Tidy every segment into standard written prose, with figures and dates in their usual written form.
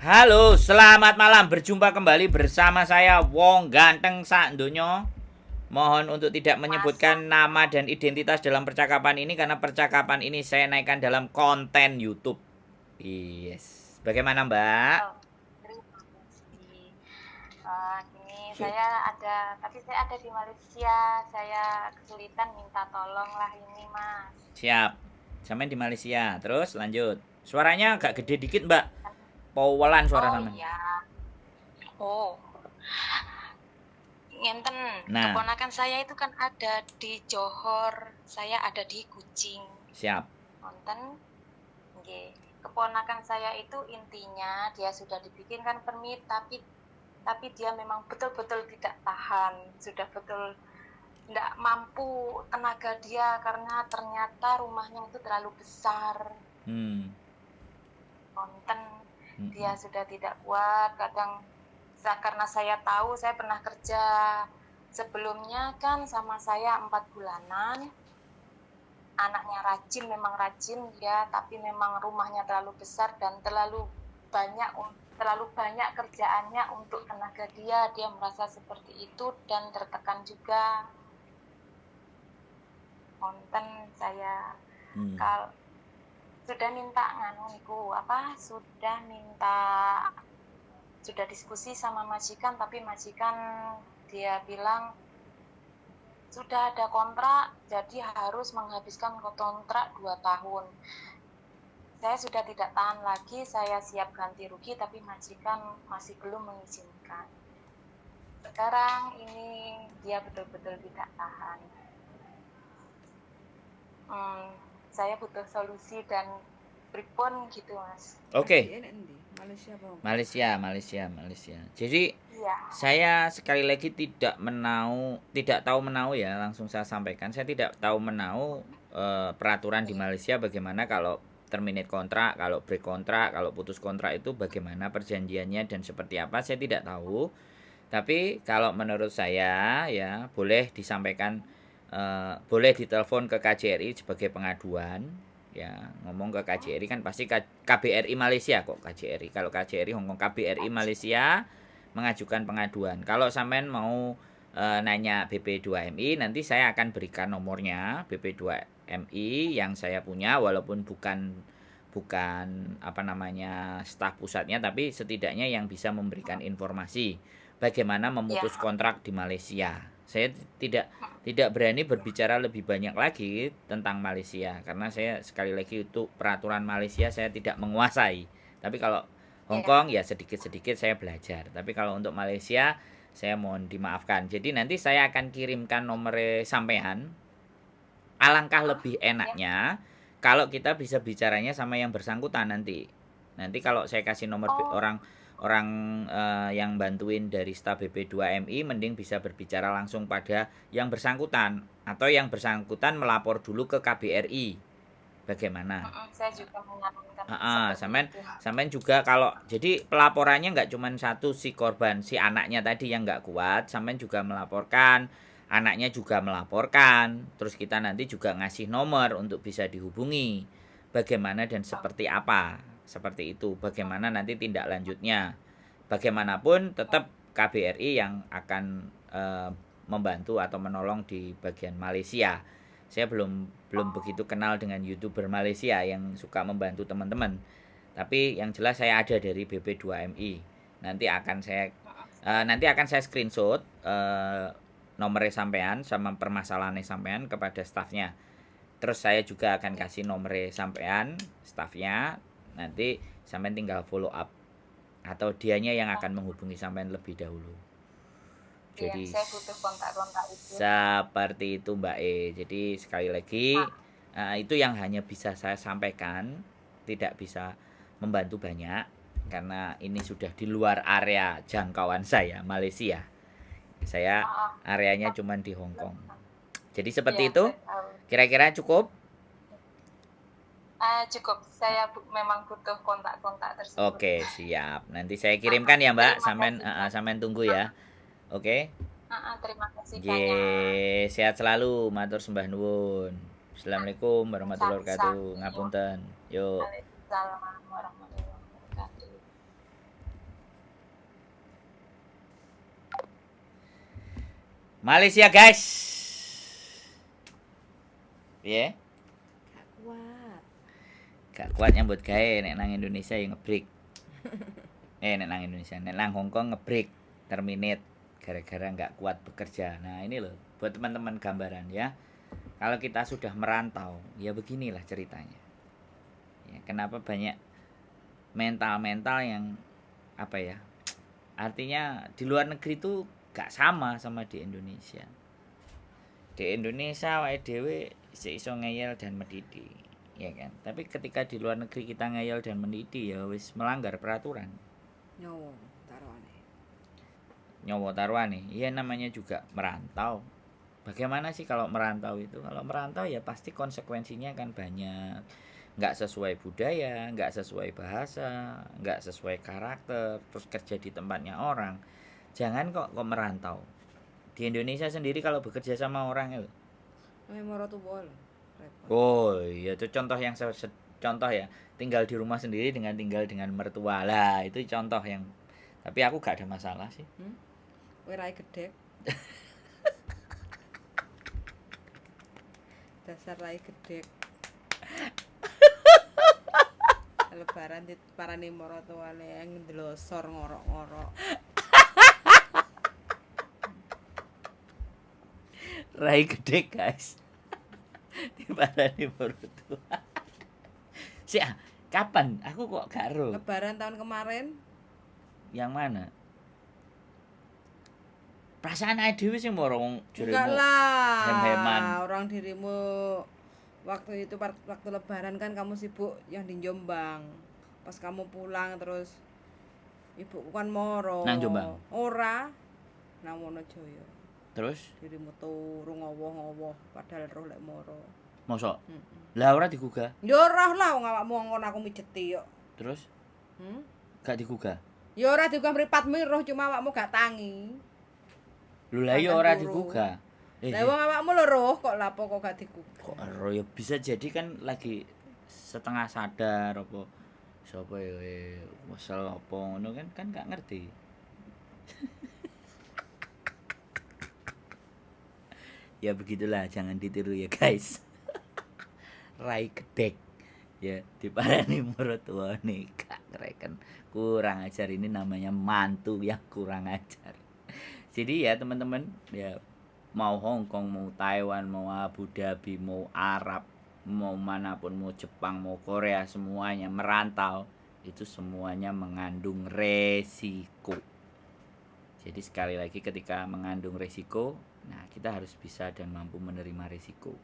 Halo, selamat malam. Berjumpa kembali bersama saya Wong Ganteng Sak Donya. Mohon untuk tidak menyebutkan Masa nama dan identitas dalam percakapan ini karena percakapan ini saya naikkan dalam konten YouTube. Yes. Bagaimana, Mbak? oh, terima kasih. Gini, tapi saya ada di Malaysia. Saya kesulitan minta tolong lah ini, Mas. Siap. Sampai di Malaysia. Terus lanjut. Suaranya agak Oke. gede dikit, Mbak. Powelan suara Oh sampean. iya. Oh, ngenten. Nah, Keponakan saya itu kan ada di Johor. Saya ada di Kuching. siap. Nonton. Nggih. Keponakan saya itu intinya dia sudah dibikinkan permit tapi dia memang betul-betul tidak tahan, sudah betul tidak mampu tenaga dia karena ternyata rumahnya itu terlalu besar. Hmm. Konten dia Hmm. sudah tidak kuat. Kadang karena saya tahu, saya pernah kerja sebelumnya kan sama saya 4 bulanan. Anaknya rajin, memang rajin ya, tapi memang rumahnya terlalu besar dan terlalu banyak kerjaannya untuk tenaga dia merasa seperti itu dan tertekan juga. Konten saya Hmm. kalau sudah minta sudah diskusi sama majikan, tapi majikan dia bilang sudah ada kontrak, jadi harus menghabiskan kontrak 2 tahun. Saya sudah tidak tahan lagi, saya siap ganti rugi, tapi majikan masih belum mengizinkan. Sekarang ini dia betul-betul tidak tahan. Hmm, saya butuh solusi dan pripun gitu, Mas. Oke. Asli enak ndi? Malaysia apa? Malaysia. Jadi Iya. saya sekali lagi tidak tahu menau ya, langsung saya sampaikan. Saya tidak tahu menau peraturan di Malaysia bagaimana kalau terminate kontrak, kalau break kontrak, kalau putus kontrak itu bagaimana perjanjiannya dan seperti apa saya tidak tahu. Tapi kalau menurut saya ya boleh disampaikan, boleh ditelepon ke KJRI sebagai pengaduan. Ya, ngomong ke KJRI kan pasti KBRI Malaysia kok KJRI. Kalau KJRI Hongkong, KBRI Malaysia mengajukan pengaduan. Kalau sampean mau nanya BP2MI, nanti saya akan berikan nomornya BP2MI yang saya punya, walaupun bukan bukan apa namanya staf pusatnya, tapi setidaknya yang bisa memberikan informasi bagaimana Ya. memutus kontrak di Malaysia. Saya tidak tidak berani berbicara lebih banyak lagi tentang Malaysia karena saya sekali lagi itu peraturan Malaysia saya tidak menguasai. Tapi kalau Hong Ya. Kong ya sedikit-sedikit saya belajar. Tapi kalau untuk Malaysia saya mohon dimaafkan. Jadi nanti saya akan kirimkan nomor sampean. Alangkah lebih Ya. enaknya kalau kita bisa bicaranya sama yang bersangkutan nanti. Nanti kalau saya kasih nomor Oh, orang orang yang bantuin dari staf BP2MI, mending bisa berbicara langsung pada yang bersangkutan atau yang bersangkutan melapor dulu ke KBRI. Bagaimana? saya juga menyarankan seperti Sampean itu. sampean juga kalau jadi pelaporannya nggak cuma satu, si korban, si anaknya tadi yang nggak kuat, sampean juga melaporkan, anaknya juga melaporkan, terus kita nanti juga ngasih nomor untuk bisa dihubungi. Bagaimana dan seperti apa? Seperti itu. Bagaimana nanti tindak lanjutnya? Bagaimanapun tetap KBRI yang akan membantu atau menolong di bagian Malaysia. Saya belum belum begitu kenal dengan YouTuber Malaysia yang suka membantu teman-teman. Tapi yang jelas saya ada dari BP2MI. Nanti akan saya screenshot nomornya sampean sama permasalahannya sampean kepada stafnya. Terus saya juga akan kasih nomornya sampean, stafnya. Nanti sampean tinggal follow up atau dianya yang akan menghubungi sampean lebih dahulu. Ya, Jadi saya butuh kontak-kontak itu. seperti itu Mbak E. Jadi sekali lagi Nah, itu yang hanya bisa saya sampaikan, tidak bisa membantu banyak karena ini sudah di luar area jangkauan saya Malaysia. Saya areanya cuma di Hong Kong. Jadi seperti iya, itu. saya tahu. Kira-kira cukup? Cukup, saya memang butuh kontak-kontak tersebut. Oke, siap. Nanti saya kirimkan ya Mbak. Terima Sampean kasih banyak. sampean tunggu ya. Oke. Terima kasih banyak. Ye, sehat selalu, matur sembah nuwun. Assalamualaikum warahmatullahi wabarakatuh. Sami-sami. Ngapunten. Yuk. Waalaikumsalam warahmatullahi wabarakatuh. Malaysia guys. Piye? Gak kuat. Gak kuat nyambut gawe nek nang Indonesia ya ngebreak. Nek nang Indonesia, nek nang Hong Kong ngebreak, terminate gara-gara nggak kuat bekerja. Nah, ini loh buat teman-teman gambaran ya. Kalau kita sudah merantau, ya beginilah ceritanya. Ya, kenapa banyak mental-mental yang apa ya? Artinya di luar negeri itu gak sama di Indonesia. Di Indonesia wae dhewe iso ngeyel dan mendidih, ya kan. Tapi ketika di luar negeri kita ngeyel dan mendidih ya wis melanggar peraturan. Nyowo taruhane. Nyowo taruhane. Iya namanya juga merantau. Bagaimana sih kalau merantau itu? Kalau merantau ya pasti konsekuensinya kan banyak. Nggak sesuai budaya, nggak sesuai bahasa, nggak sesuai karakter, terus kerja di tempatnya orang. Jangan kok merantau. Di Indonesia sendiri kalau bekerja sama orang itu. Moro tuwa lho. Repot. Oh, iya itu contoh yang contoh ya. Tinggal di rumah sendiri dengan tinggal dengan mertua. Lah, itu contoh yang tapi aku gak ada masalah sih. Kowe rai gedhek. Dasar rai gedhek. Lebaran diparani maratuwane ndelosor ngorok-ngorok. Rai gede guys. Diparani mertua. Sih, kapan? Aku kok gak ero. Lebaran tahun kemarin Yang mana? Perasaan ae dhewe sing moro wong enggak jerimu. lah. Hem-heman. Orang dirimu waktu itu waktu lebaran kan kamu sibuk yang di Jombang. Pas kamu pulang terus ibuku kan moro. Nang Jombang? Ora. Nang Wonojoyo. Terus Dirimu turu ngowoh-ngowoh padahal roh lek moro. mosok? Lah ora digugah. Ya ora lah wong awakmu ngongkon aku mijeti yo. Terus Hmm? gak digugah. Ya ora digugah mripatmu roh cuma awakmu gak tangi. Lho lah ya Bahkan ora turu. digugah. Lah wong awakmu lho roh kok lapo kok gak digugah. Kok ero ya bisa jadi kan lagi setengah sadar apa sapa ya wasal apa ngono kan gak ngerti. Ya begitulah, jangan ditiru ya guys. Rai gedek ya diparani mertuane gak ngereken. Kurang ajar, ini namanya mantu yang kurang ajar. Jadi ya teman-teman ya, mau Hong Kong, mau Taiwan, mau Abu Dhabi, mau Arab, mau manapun, mau Jepang, mau Korea, semuanya merantau itu semuanya mengandung resiko. Jadi sekali lagi ketika mengandung resiko, nah kita harus bisa dan mampu menerima resiko.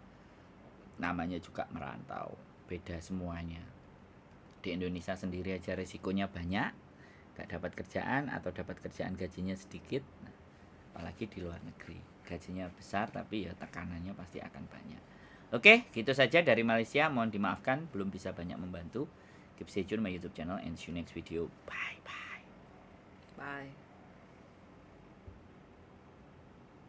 Namanya juga merantau, beda semuanya. Di Indonesia sendiri aja resikonya banyak, gak dapat kerjaan atau dapat kerjaan gajinya sedikit. Nah, apalagi di luar negeri, gajinya besar tapi ya tekanannya pasti akan banyak. Oke, gitu saja dari Malaysia. Mohon dimaafkan belum bisa banyak membantu. Keep stay tune my YouTube channel and see you next video. Bye bye. Bye.